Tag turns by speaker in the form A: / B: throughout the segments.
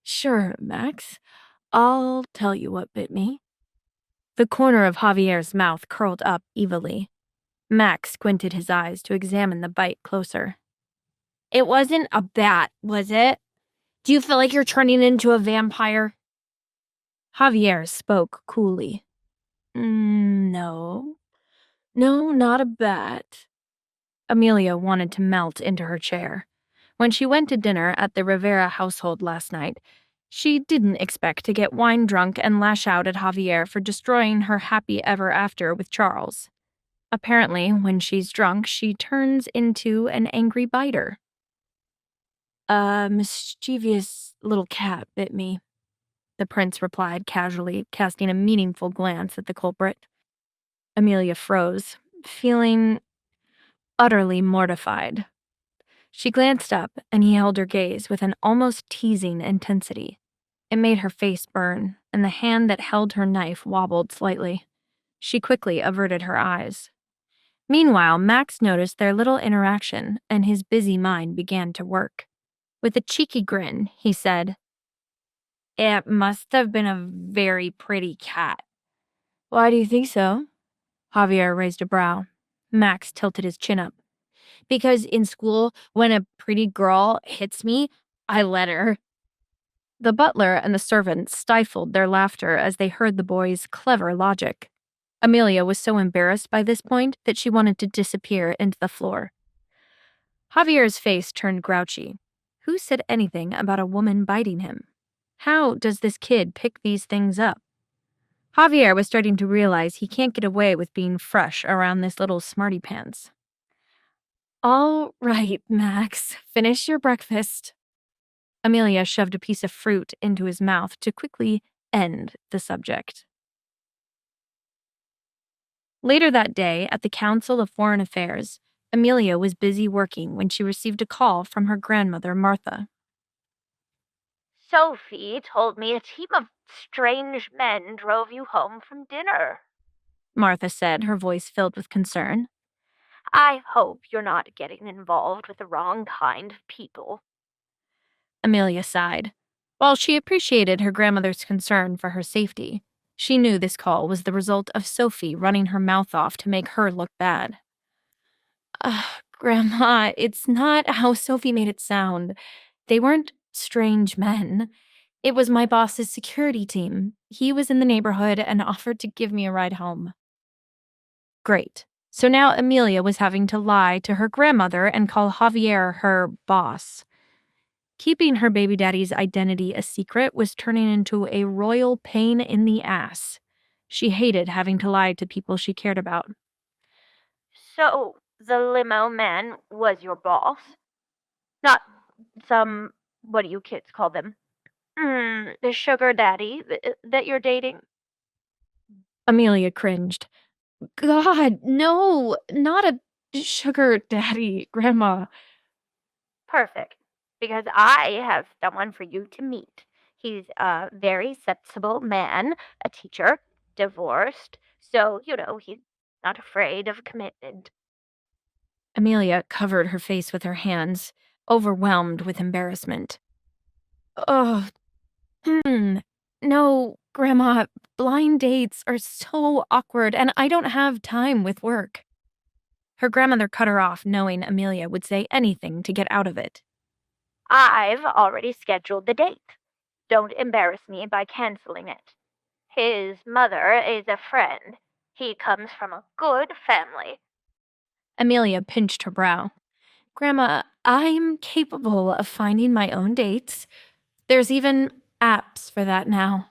A: Sure, Max. I'll tell you what bit me. The corner of Javier's mouth curled up evilly. Max squinted his eyes to examine the bite closer. It wasn't a bat, was it? Do you feel like you're turning into a vampire? Javier spoke coolly. No. No, not a bat. Amelia wanted to melt into her chair. When she went to dinner at the Rivera household last night, she didn't expect to get wine drunk and lash out at Javier for destroying her happy ever after with Charles. Apparently, when she's drunk, she turns into an angry biter. A mischievous little cat bit me, the prince replied casually, casting a meaningful glance at the culprit. Amelia froze, feeling utterly mortified. She glanced up, and he held her gaze with an almost teasing intensity. It made her face burn, and the hand that held her knife wobbled slightly. She quickly averted her eyes. Meanwhile, Max noticed their little interaction, and his busy mind began to work. With a cheeky grin, he said, "It must have been a very pretty cat." "Why do you think so?" Javier raised a brow. Max tilted his chin up. "Because in school, when a pretty girl hits me, I let her." The butler and the servant stifled their laughter as they heard the boy's clever logic. Amelia was so embarrassed by this point that she wanted to disappear into the floor. Javier's face turned grouchy. Who said anything about a woman biting him? How does this kid pick these things up? Javier was starting to realize he can't get away with being fresh around this little smarty pants. "All right, Max, finish your breakfast." Amelia shoved a piece of fruit into his mouth to quickly end the subject. Later that day, at the Council of Foreign Affairs, Amelia was busy working when she received a call from her grandmother, Martha.
B: "Sophie told me a team of strange men drove you home from dinner,"
A: Martha said, her voice filled with concern.
B: "I hope you're not getting involved with the wrong kind of people."
A: Amelia sighed. While she appreciated her grandmother's concern for her safety, she knew this call was the result of Sophie running her mouth off to make her look bad. Grandma, it's not how Sophie made it sound. They weren't strange men. It was my boss's security team. He was in the neighborhood and offered to give me a ride home. Great. So now Amelia was having to lie to her grandmother and call Javier her boss. Keeping her baby daddy's identity a secret was turning into a royal pain in the ass. She hated having to lie to people she cared about.
B: "So, the limo man was your boss? Not some, what do you kids call them? The sugar daddy that you're dating?"
A: Amelia cringed. God, no, not a sugar daddy, Grandma.
B: "Perfect, because I have someone for you to meet. He's a very sensible man, a teacher, divorced, so, he's not afraid of commitment."
A: Amelia covered her face with her hands, overwhelmed with embarrassment. Oh, no, Grandma, blind dates are so awkward, and I don't have time with work. Her grandmother cut her off, knowing Amelia would say anything to get out of it.
B: "I've already scheduled the date. Don't embarrass me by canceling it. His mother is a friend. He comes from a good family."
A: Amelia pinched her brow. Grandma, I'm capable of finding my own dates. There's even apps for that now.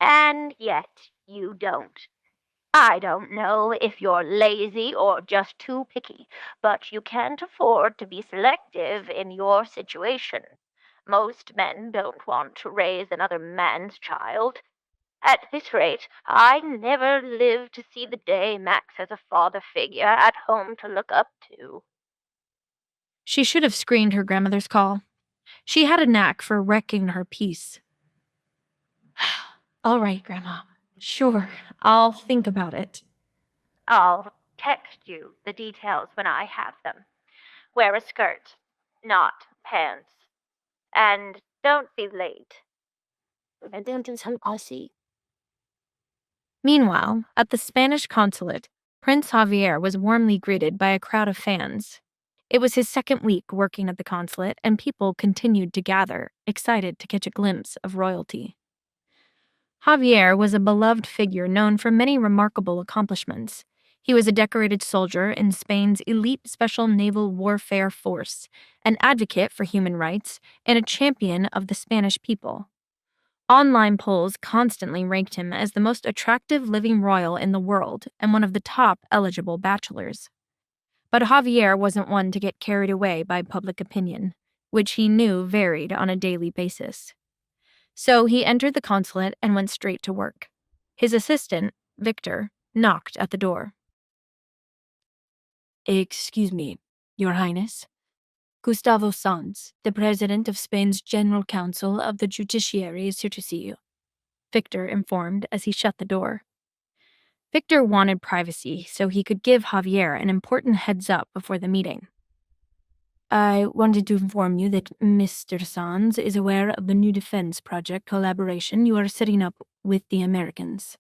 B: "And yet you don't. I don't know if you're lazy or just too picky, but you can't afford to be selective in your situation. Most men don't want to raise another man's child. At this rate, I never live to see the day Max has a father figure at home to look up to."
A: She should have screened her grandmother's call. She had a knack for wrecking her peace. All right, Grandma. Sure, I'll think about it.
B: "I'll text you the details when I have them. Wear a skirt, not pants. And don't be late.
A: Meanwhile, at the Spanish consulate, Prince Javier was warmly greeted by a crowd of fans. It was his second week working at the consulate, and people continued to gather, excited to catch a glimpse of royalty. Javier was a beloved figure known for many remarkable accomplishments. He was a decorated soldier in Spain's elite special naval warfare force, an advocate for human rights, and a champion of the Spanish people. Online polls constantly ranked him as the most attractive living royal in the world and one of the top eligible bachelors. But Javier wasn't one to get carried away by public opinion, which he knew varied on a daily basis. So he entered the consulate and went straight to work. His assistant, Victor, knocked at the door.
C: Excuse me, Your Highness. Gustavo Sanz, the President of Spain's General Council of the Judiciary, is here to see you,
A: Victor informed as he shut the door. Victor wanted privacy so he could give Javier an important heads-up before the meeting.
C: I wanted to inform you that Mr. Sanz is aware of the new defense project collaboration you are setting up with the Americans.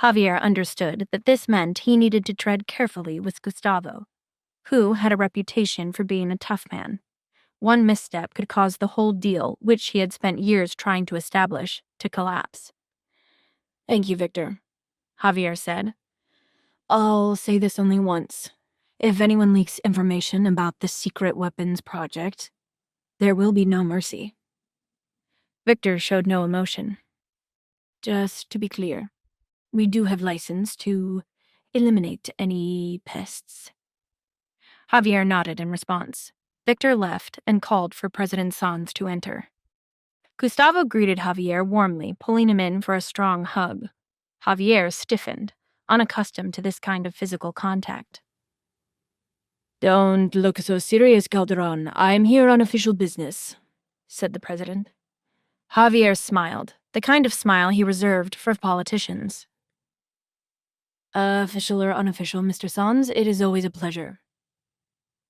A: Javier understood that this meant he needed to tread carefully with Gustavo, who had a reputation for being a tough man. One misstep could cause the whole deal, which he had spent years trying to establish, to collapse.
C: Thank you, Victor,
A: Javier said.
C: I'll say this only once. If anyone leaks information about the secret weapons project, there will be no mercy.
A: Victor showed no emotion.
C: Just to be clear, we do have license to eliminate any pests.
A: Javier nodded in response. Victor left and called for President Sanz to enter. Gustavo greeted Javier warmly, pulling him in for a strong hug. Javier stiffened, unaccustomed to this kind of physical contact.
C: Don't look so serious, Calderon. I'm here on official business, said the president.
A: Javier smiled, the kind of smile he reserved for politicians.
C: Official or unofficial, Mr. Sanz, it is always a pleasure.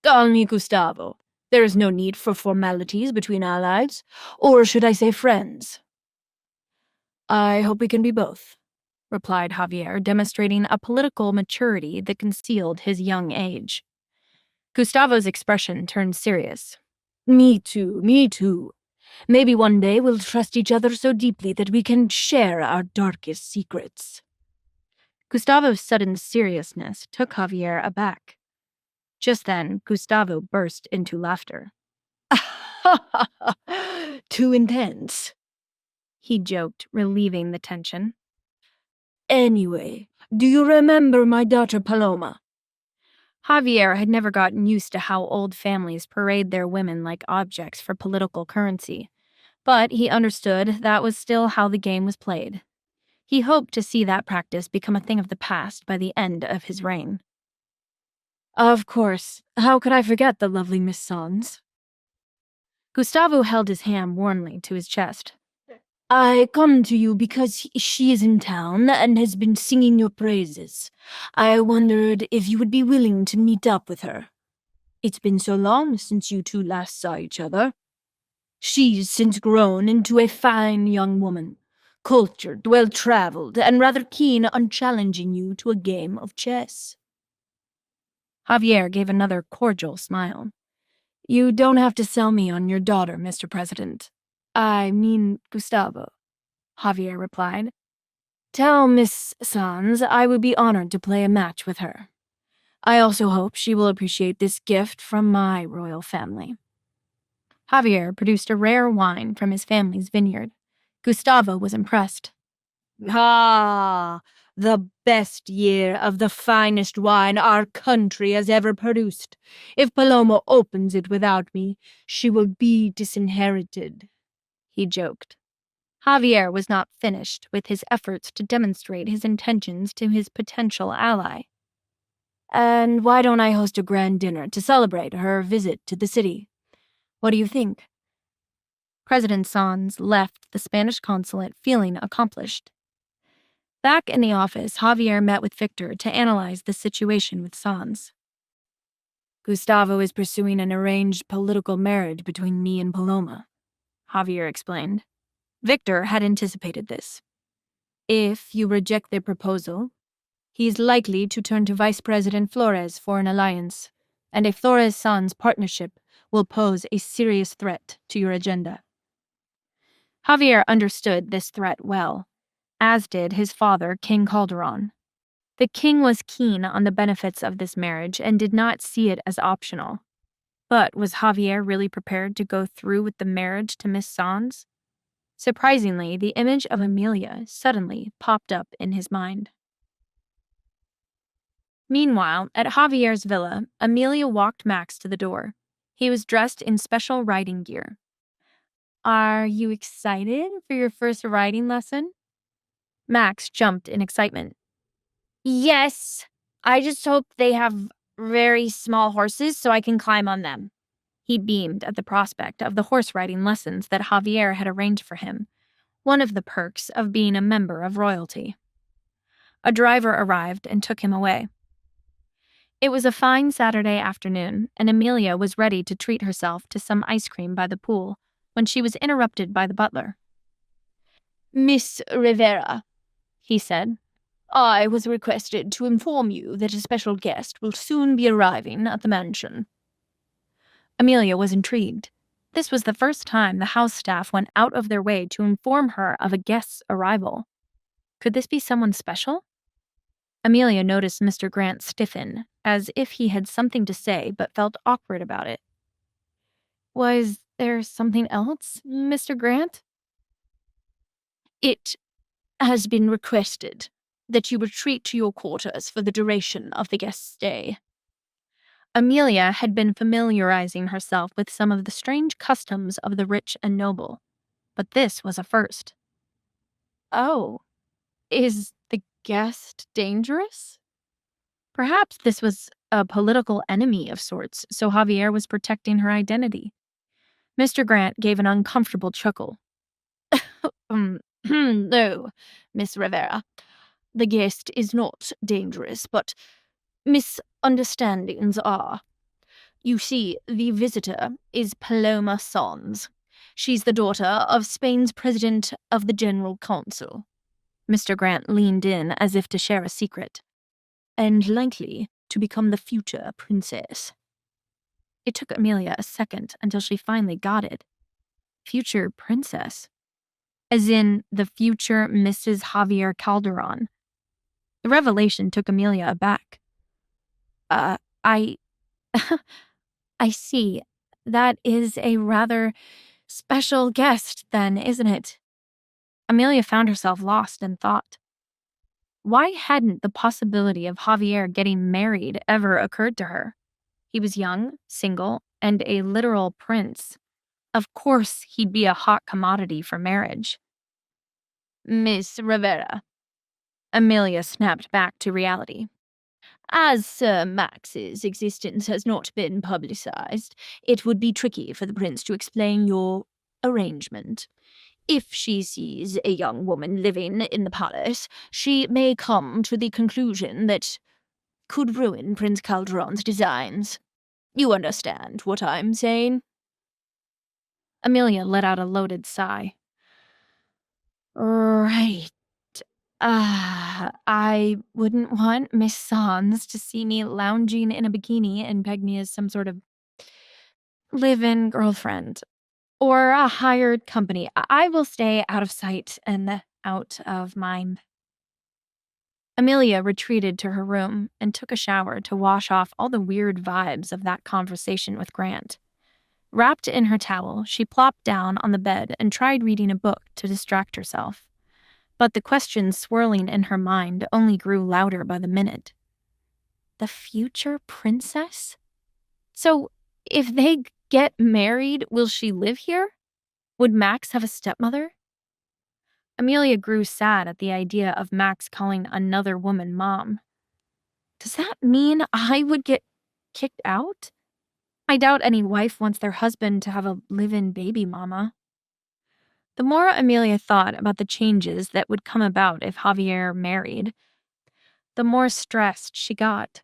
D: Call me Gustavo. There is no need for formalities between allies, or should I say friends?
C: I hope we can be both,
A: replied Javier, demonstrating a political maturity that concealed his young age. Gustavo's expression turned serious.
D: Me too. Maybe one day we'll trust each other so deeply that we can share our darkest secrets.
A: Gustavo's sudden seriousness took Javier aback. Just then, Gustavo burst into laughter.
D: Too intense,
A: he joked, relieving the tension.
D: Anyway, do you remember my daughter Paloma?
A: Javier had never gotten used to how old families parade their women like objects for political currency, but he understood that was still how the game was played. He hoped to see that practice become a thing of the past by the end of his reign.
C: Of course. How could I forget the lovely Miss Sanz?
A: Gustavo held his hand warmly to his chest.
D: I come to you because she is in town and has been singing your praises. I wondered if you would be willing to meet up with her. It's been so long since you two last saw each other. She's since grown into a fine young woman, cultured, well-traveled, and rather keen on challenging you to a game of chess.
A: Javier gave another cordial smile.
C: You don't have to sell me on your daughter, Mr. President. I mean Gustavo, Javier replied. Tell Miss Sanz I would be honored to play a match with her. I also hope she will appreciate this gift from my royal family.
A: Javier produced a rare wine from his family's vineyard. Gustavo was impressed.
D: Ah, the best year of the finest wine our country has ever produced. If Paloma opens it without me, she will be disinherited, he joked.
A: Javier was not finished with his efforts to demonstrate his intentions to his potential ally.
C: And why don't I host a grand dinner to celebrate her visit to the city? What do you think?
A: President Sanz left the Spanish consulate feeling accomplished. Back in the office, Javier met with Victor to analyze the situation with Sanz.
C: Gustavo is pursuing an arranged political marriage between me and Paloma, Javier explained. Victor had anticipated this. If you reject their proposal, he is likely to turn to Vice President Flores for an alliance, and a Flores-Sanz partnership will pose a serious threat to your agenda. Javier understood this threat well, as did his father, King Calderon. The king was keen on the benefits of this marriage and did not see it as optional. But was Javier really prepared to go through with the marriage to Miss Sanz? Surprisingly, the image of Amelia suddenly popped up in his mind. Meanwhile, at Javier's villa, Amelia walked Max to the door. He was dressed in special riding gear. "Are you excited for your first riding lesson?" Max jumped in excitement.
D: Yes, I just hope they have very small horses so I can climb on them.
A: He beamed at the prospect of the horse riding lessons that Javier had arranged for him, one of the perks of being a member of royalty. A driver arrived and took him away. It was a fine Saturday afternoon, and Amelia was ready to treat herself to some ice cream by the pool when she was interrupted by the butler.
D: "Miss Rivera,"
A: he said.
D: "I was requested to inform you that a special guest will soon be arriving at the mansion."
A: Amelia was intrigued. This was the first time the house staff went out of their way to inform her of a guest's arrival. Could this be someone special? Amelia noticed Mr. Grant stiffen, as if he had something to say but felt awkward about it. "Was there something else, Mr. Grant?"
D: "It has been requested that you retreat to your quarters for the duration of the guest's stay."
A: Amelia had been familiarizing herself with some of the strange customs of the rich and noble, but this was a first. "Oh, is the guest dangerous?" Perhaps this was a political enemy of sorts, so Javier was protecting her identity. Mr. Grant gave an uncomfortable chuckle.
D: "No, Miss Rivera. The guest is not dangerous, but misunderstandings are. You see, the visitor is Paloma Sanz. She's the daughter of Spain's president of the General Council."
A: Mr. Grant leaned in as if to share a secret.
D: "And likely to become the future princess."
A: It took Amelia a second until she finally got it. Future princess? As in the future Mrs. Javier Calderon. The revelation took Amelia aback. I see. That is a rather special guest, then, isn't it?" Amelia found herself lost in thought. Why hadn't the possibility of Javier getting married ever occurred to her? He was young, single, and a literal prince. Of course he'd be a hot commodity for marriage.
D: "Miss Rivera,"
A: Amelia snapped back to reality.
D: "As Sir Max's existence has not been publicized, it would be tricky for the prince to explain your arrangement. If she sees a young woman living in the palace, she may come to the conclusion that could ruin Prince Calderon's designs. You understand what I'm saying?"
A: Amelia let out a loaded sigh.
C: Right. I wouldn't want Miss Sanz to see me lounging in a bikini and peg me as some sort of live-in girlfriend or a hired company. I will stay out of sight and out of mind.
A: Amelia retreated to her room and took a shower to wash off all the weird vibes of that conversation with Grant. Wrapped in her towel, she plopped down on the bed and tried reading a book to distract herself. But the questions swirling in her mind only grew louder by the minute. The future princess? So, if they get married, will she live here? Would Max have a stepmother? Amelia grew sad at the idea of Max calling another woman mom. Does that mean I would get kicked out? I doubt any wife wants their husband to have a live-in baby mama. The more Amelia thought about the changes that would come about if Javier married, the more stressed she got.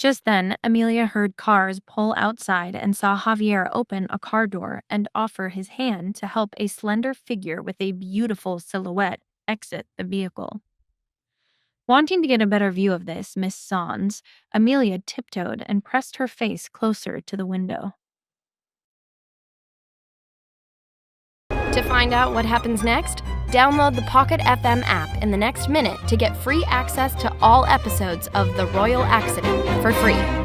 A: Just then, Amelia heard cars pull outside and saw Javier open a car door and offer his hand to help a slender figure with a beautiful silhouette exit the vehicle. Wanting to get a better view of this, Miss Sanz, Amelia tiptoed and pressed her face closer to the window.
E: To find out what happens next, download the Pocket FM app in the next minute to get free access to all episodes of The Royal Accident for free.